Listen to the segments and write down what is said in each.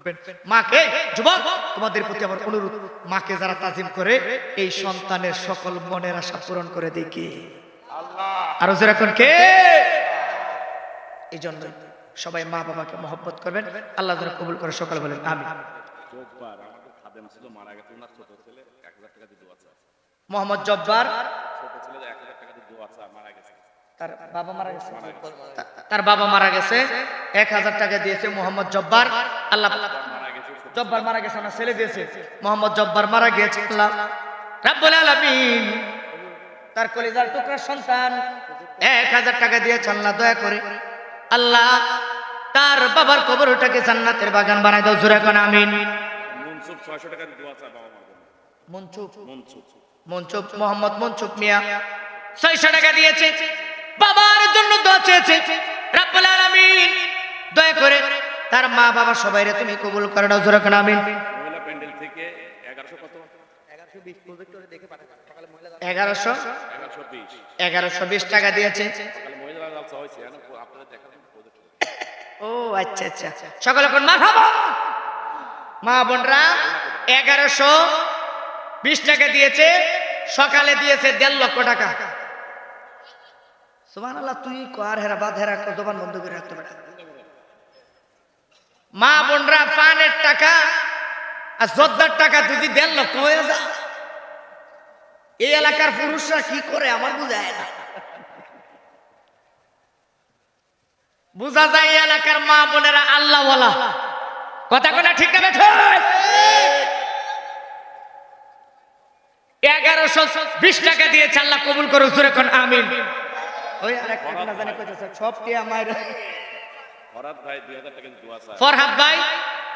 মাকে যুবক তোমাদের প্রতি আমার অনুরোধ, মাকে যারা তাজিম করে এই সন্তানের সকল মনের আশা পূরণ করে দেয় কে? আল্লাহ। আরো যারা এখন কে? এই জন্য সবাই মা বাবাকে মহব্বত করবেন, আল্লাহ যেন কবুল করে। সকলে বলেন আমিন। মোহাম্মদ জব্বার তার বাবা মারা গেছে, তার বাবা মারা গেছে, 1000 টাকা দিয়েছে মোহাম্মদ জব্বার। আল্লাহ জব্বার মারা গেছে, না ছেলে দিয়েছে, মোহাম্মদ জব্বার মারা গিয়েছে। আল্লাহ রাব্বুল আলামিন তার কলিজার টুকরা সন্তান 1000 টাকা দিয়েছে। আল্লাহ দয়া করে আল্লাহ তার বাবার কবরটাকে জান্নাতের বাগান বানায় দাও। জোরে কোন আমিন। মনসুব 600 টাকা দোয়া চায় বাবা মার জন্য। মনসুব মোহাম্মদ মনসুব মিয়া 600 টাকা দিয়েছে, বাবার জন্য দোয়া চেয়েছে। রাব্বুল আলামিন দয়া করে তার মা বাবা সবাইরে তুমি কবুল করে নাও। জোরে কোন আমিন। মহিলা প্যান্ডেল থেকে 1100 কত 1120 প্রজেক্টরে দেখে পাঠায় সকালে মহিলা 1120 টাকা দিয়েছে। সকালে মহিলা জালসা হইছে, আপনারা দেখাবেন প্রজেক্টরে। ও আচ্ছা আচ্ছা, সকালে কোন মারহাবা মা বোনরা 1120 টাকা দিয়েছে, সকালে দিয়েছে 1.5 লক্ষ টাকা। সুবহানাল্লাহ। তুই কার হেরা বাদ হেরা জবান বন্ধ করে রাখতে পারে। মা বোনরা পানের টাকা আর জর্দার টাকা যদি 1.5 লক্ষ হয়ে যায়, এই এলাকার পুরুষরা কি করে আমার বুঝায় না। বুঝা যায় এই এলাকার মা বোনেরা আল্লাহ ওয়ালা। কথা কোনা ঠিক না বেঠে? 1120 টাকা দিয়েছে, আল্লাহ কবুল করো। জোরে কোন আমিন। ওই আরেকটা না জানি কইতেছে সবটি আমার ফরহাদ ভাই 2000 টাকা দোয়া চায়। ফরহাদ ভাই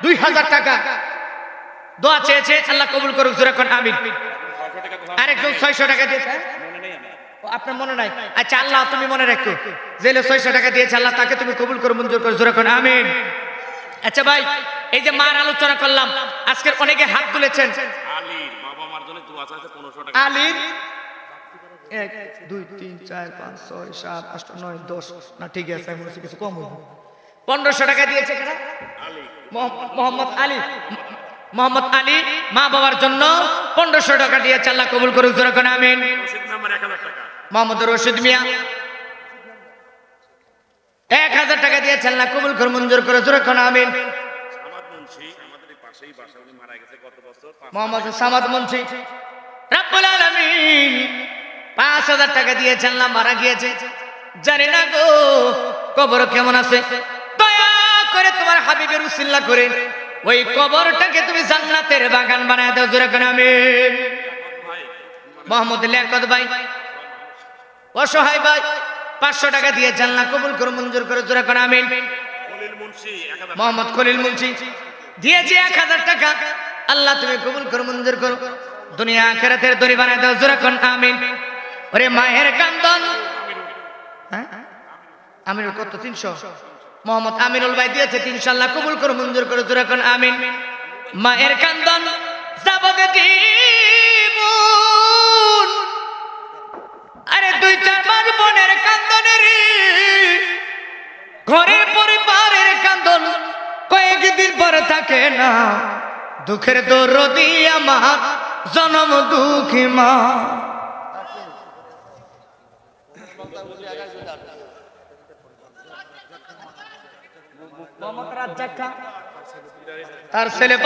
2000 টাকা দোয়া চেয়েছে, আল্লাহ কবুল করুক। জোরে কোন আমিন। আরেকজন 600 টাকা দিয়েছে, মনে নেই আমার। ও আপনার মনে নাই? আচ্ছা আল্লাহ তুমি মনে রাখো, জেলে 600 টাকা দিয়েছে, আল্লাহ তাকে তুমি কবুল করো, মঞ্জুর করো। জোরে কোন আমিন। আচ্ছা ভাই, এই যে মার আলোচনা করলাম, আজকের অনেকে হাত তুলেছেন। আলীর বাবা মার জন্য দোয়া চাইছে 1500 টাকা। আলীর 1 2 3 4 5 6 7 8 9 10 না ঠিক আছে, আমি বলছি কিছু কম হবে। 1500 টাকা দিয়েছে কেন? আলী মোহাম্মদ আলী। মোহাম্মদ আলী মা বাবার জন্য 1500 টাকা দিয়েছে, আল্লাহ কবুল করুক। জোরে কোন আমিন। রশিদ নাম্বার 1000 টাকা। মোহাম্মদ রশিদ মিয়া 1000 টাকা দিয়েছে, আল্লাহ কবুল করুক, মঞ্জুর করে। জোরে কোন আমিন। সামাদ মুন্সি আমাদের পাশেই বাসা, উনি মারা গেছে গত বছর। মোহাম্মদ সামাদ মুন্সি রাব্বুল আলামিন 5000 টাকা দিয়েছে, আল্লাহ মারা গিয়েছে। জানি না গো কবর কেমন আছে, দয়া করে তোমার হাবিবের উসিলা করে ওই কবরটাকে তুমি জান্নাতের বাগান বানায় দাও। জোরে কোন আমিন। মোহাম্মদ লিয়াকত ভাই অসহায় ভাই 500 টাকা দিয়েছে, আল্লাহ কবুল করো, মঞ্জুর করে। জোরে কোন আমিন। মোহাম্মদ খলিল মুন্সি দিয়েছে 1000 টাকা, আল্লাহ তুমি কবুল করো, মঞ্জুর করো, দুনিয়া আখিরাতের দড়ি বানায় দাও। জোরে কোন আমিন। ওরে মায়ের কান্দন, হ্যাঁ আমিনুল কত 300। মোহাম্মদ আমিনুল ভাই দিয়েছে 300, আল্লাহ কবুল করো, মঞ্জুর করো। জোরে কোন আমিন। মায়ের কান্দন যাবগে জীবন, আরে 2-4 মাস বোনের কান্দনের, ঘরের পরিবারের কান্দন কয়েকদিন পরে থাকে না। দুঃখের দরদি আমার জনম দুঃখী মা। তার ছেলে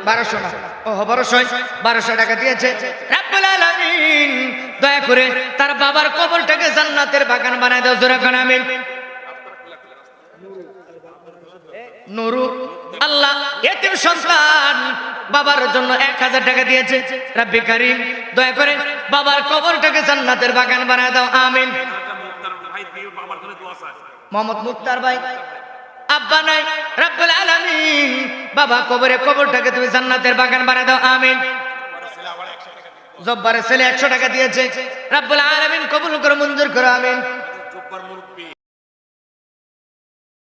1200 না, ও 1200 টাকা দিয়েছে। রাব্বুল আলামিন দয়া করে তার বাবার কবরটাকে জান্নাতের বাগান বানায় দাও। জোরে কোন আমিন। নুরু আল্লাহ এতিম সন্তান বাবার জন্য 1000 টাকা দিয়েছে। রব্বি কারীম দয়া করে বাবার কবরটাকে জান্নাতের বাগান বানায় দাও। আমিন। মোহাম্মদ মুক্তার ভাই আব্বা নাই, রব্বুল আলামিন বাবা কবরটাকে তুমি জান্নাতের বাগান বানায় দাও। আমিন। জব্বারের ছেলে 100 টাকা দিয়েছে, রব্বুল আলামিন কবুল করো, মঞ্জুর করো। আমিন।